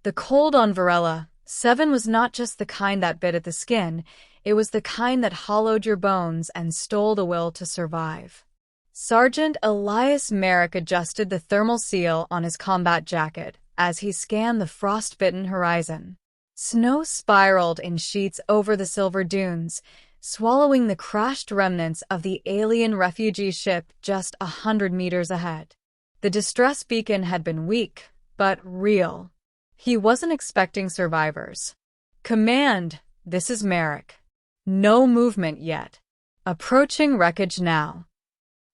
The cold on Varela 7 was not just the kind that bit at the skin, it was the kind that hollowed your bones and stole the will to survive. Sergeant Elias Merrick adjusted the thermal seal on his combat jacket as he scanned the frost-bitten horizon. Snow spiraled in sheets over the silver dunes, swallowing the crashed remnants of the alien refugee ship just 100 meters ahead. The distress beacon had been weak, but real. He wasn't expecting survivors. "Command, this is Merrick. No movement yet. Approaching wreckage now."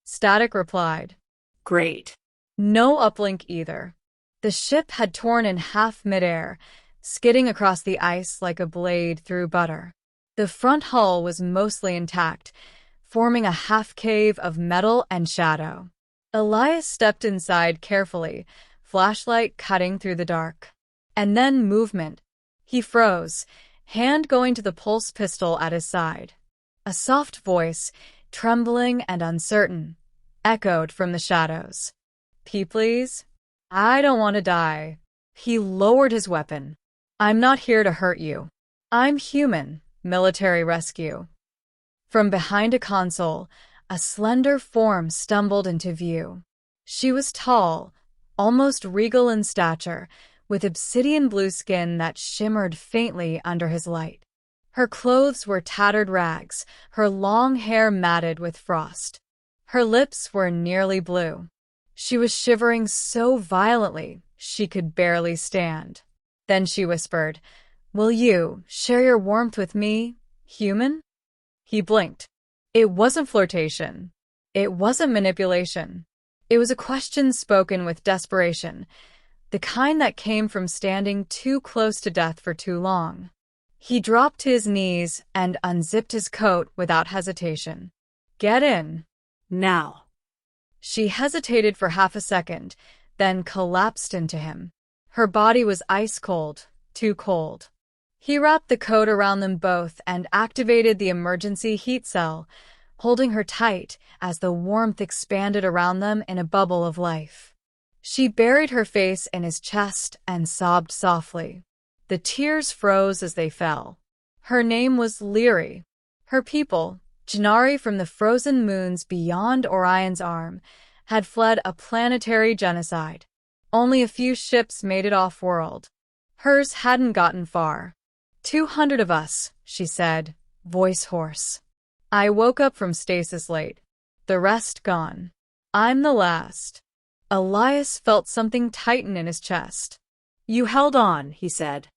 Static replied. "Great." No uplink either. The ship had torn in half midair, skidding across the ice like a blade through butter. The front hull was mostly intact, forming a half-cave of metal and shadow. Elias stepped inside carefully, flashlight cutting through the dark. And then movement. He froze, hand going to the pulse pistol at his side. A soft voice, trembling and uncertain, echoed from the shadows. "Pee, please? I don't want to die." He lowered his weapon. "I'm not here to hurt you. I'm human, military rescue." From behind a console, a slender form stumbled into view. She was tall, almost regal in stature, with obsidian blue skin that shimmered faintly under his light. Her clothes were tattered rags, her long hair matted with frost. Her lips were nearly blue. She was shivering so violently she could barely stand. Then she whispered, "Will you share your warmth with me, human?" He blinked. It wasn't flirtation. It wasn't manipulation. It was a question spoken with desperation, the kind that came from standing too close to death for too long. He dropped to his knees and unzipped his coat without hesitation. "Get in." "Now." She hesitated for half a second, then collapsed into him. Her body was ice cold, too cold. He wrapped the coat around them both and activated the emergency heat cell, holding her tight as the warmth expanded around them in a bubble of life. She buried her face in his chest and sobbed softly. The tears froze as they fell. Her name was Leary. Her people, Jannari from the frozen moons beyond Orion's arm, had fled a planetary genocide. Only a few ships made it off-world. Hers hadn't gotten far. 200 of us, she said, voice hoarse. I woke up from stasis late. The rest gone. I'm the last. Elias felt something tighten in his chest. You held on, he said.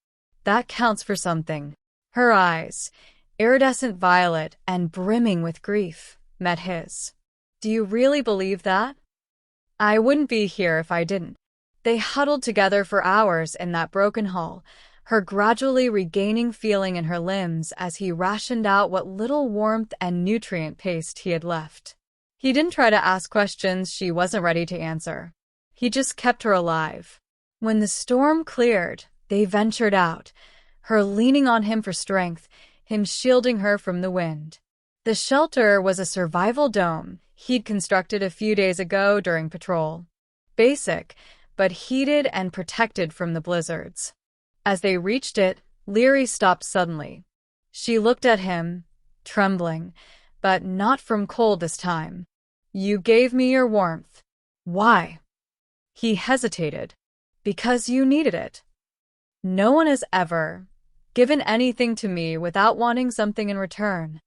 That counts for something. Her eyes, iridescent violet and brimming with grief, met his. Do you really believe that? I wouldn't be here if I didn't. They huddled together for hours in that broken hull, her gradually regaining feeling in her limbs as he rationed out what little warmth and nutrient paste he had left. He didn't try to ask questions she wasn't ready to answer. He just kept her alive. When the storm cleared, they ventured out, her leaning on him for strength, him shielding her from the wind. The shelter was a survival dome he'd constructed a few days ago during patrol. Basic, but heated and protected from the blizzards. As they reached it, Leary stopped suddenly. She looked at him, trembling, but not from cold this time. You gave me your warmth. Why? He hesitated. Because you needed it. No one has ever given anything to me without wanting something in return.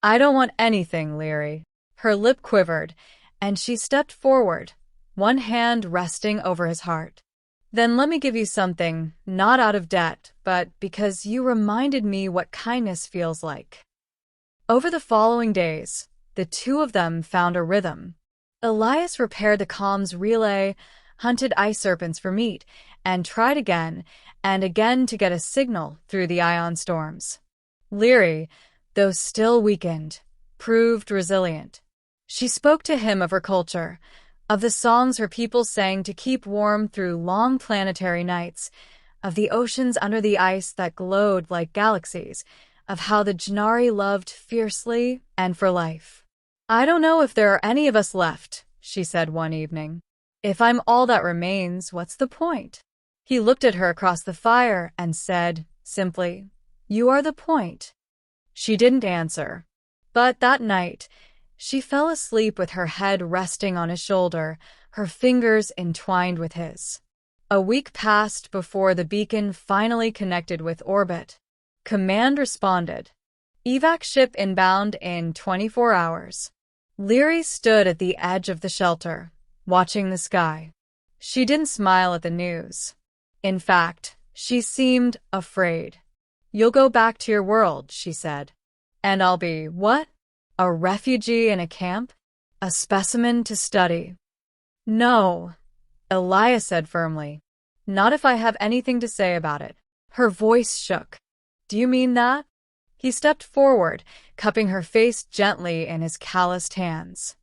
I don't want anything, Leary. Her lip quivered, and she stepped forward, one hand resting over his heart. Then let me give you something, not out of debt, but because you reminded me what kindness feels like. Over the following days, the two of them found a rhythm. Elias repaired the comms relay, hunted ice serpents for meat, and tried again and again to get a signal through the ion storms. Leary, though still weakened, proved resilient. She spoke to him of her culture, of the songs her people sang to keep warm through long planetary nights, of the oceans under the ice that glowed like galaxies, of how the Jannari loved fiercely and for life. I don't know if there are any of us left, she said one evening. If I'm all that remains, what's the point? He looked at her across the fire and said, simply, "You are the point." She didn't answer. But that night, she fell asleep with her head resting on his shoulder, her fingers entwined with his. A week passed before the beacon finally connected with orbit. Command responded. Evac ship inbound in 24 hours. Leary stood at the edge of the shelter, watching the sky. She didn't smile at the news. In fact, she seemed afraid. "You'll go back to your world," she said. "And I'll be, what? A refugee in a camp? A specimen to study?" "No," Elias said firmly. "Not if I have anything to say about it." Her voice shook. "Do you mean that?" He stepped forward, cupping her face gently in his calloused hands.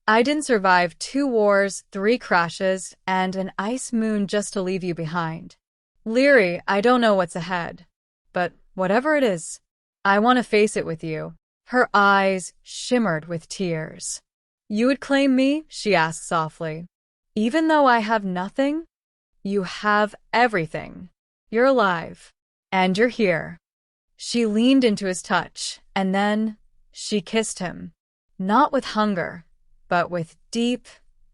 "I didn't survive 2 wars, 3 crashes, and an ice moon just to leave you behind. Leary, I don't know what's ahead. But whatever it is, I want to face it with you." Her eyes shimmered with tears. "You would claim me?" she asked softly. "Even though I have nothing?" "You have everything. You're alive. And you're here." She leaned into his touch, and then she kissed him. Not with hunger, but with deep,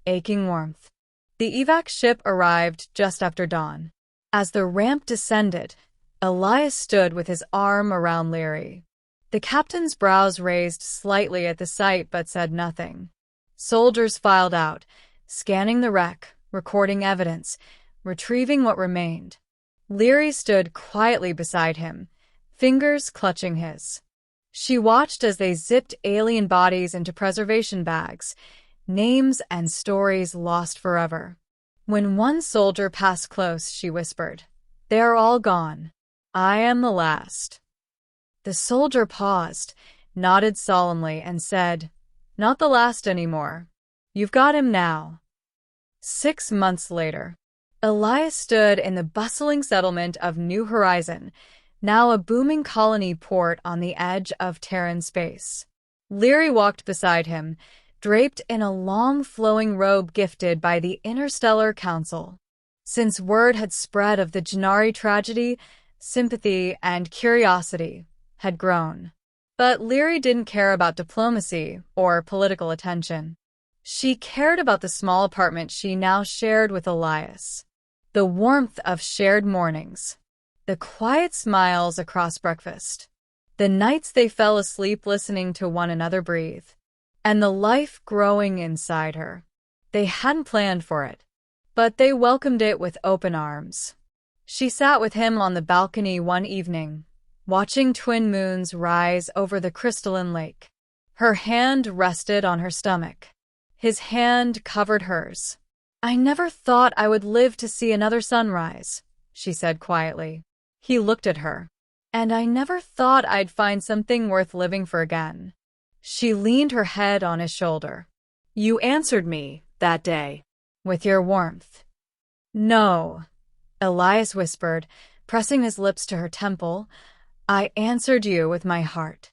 aching warmth. The evac ship arrived just after dawn. As the ramp descended, Elias stood with his arm around Leary. The captain's brows raised slightly at the sight but said nothing. Soldiers filed out, scanning the wreck, recording evidence, retrieving what remained. Leary stood quietly beside him, fingers clutching his. She watched as they zipped alien bodies into preservation bags, names and stories lost forever. When one soldier passed close, she whispered, "They are all gone. I am the last." The soldier paused, nodded solemnly, and said, "Not the last anymore. You've got him now." 6 months later, Elias stood in the bustling settlement of New Horizon, now a booming colony port on the edge of Terran space. Leary walked beside him, draped in a long flowing robe gifted by the Interstellar Council. Since word had spread of the Gennari tragedy, sympathy and curiosity had grown. But Leary didn't care about diplomacy or political attention. She cared about the small apartment she now shared with Elias. The warmth of shared mornings. The quiet smiles across breakfast. The nights they fell asleep listening to one another breathe. And the life growing inside her. They hadn't planned for it, but they welcomed it with open arms. She sat with him on the balcony one evening, watching twin moons rise over the crystalline lake. Her hand rested on her stomach. His hand covered hers. "I never thought I would live to see another sunrise," she said quietly. He looked at her. "And I never thought I'd find something worth living for again." She leaned her head on his shoulder. "You answered me that day. With your warmth." "No," Elias whispered, pressing his lips to her temple. "I answered you with my heart."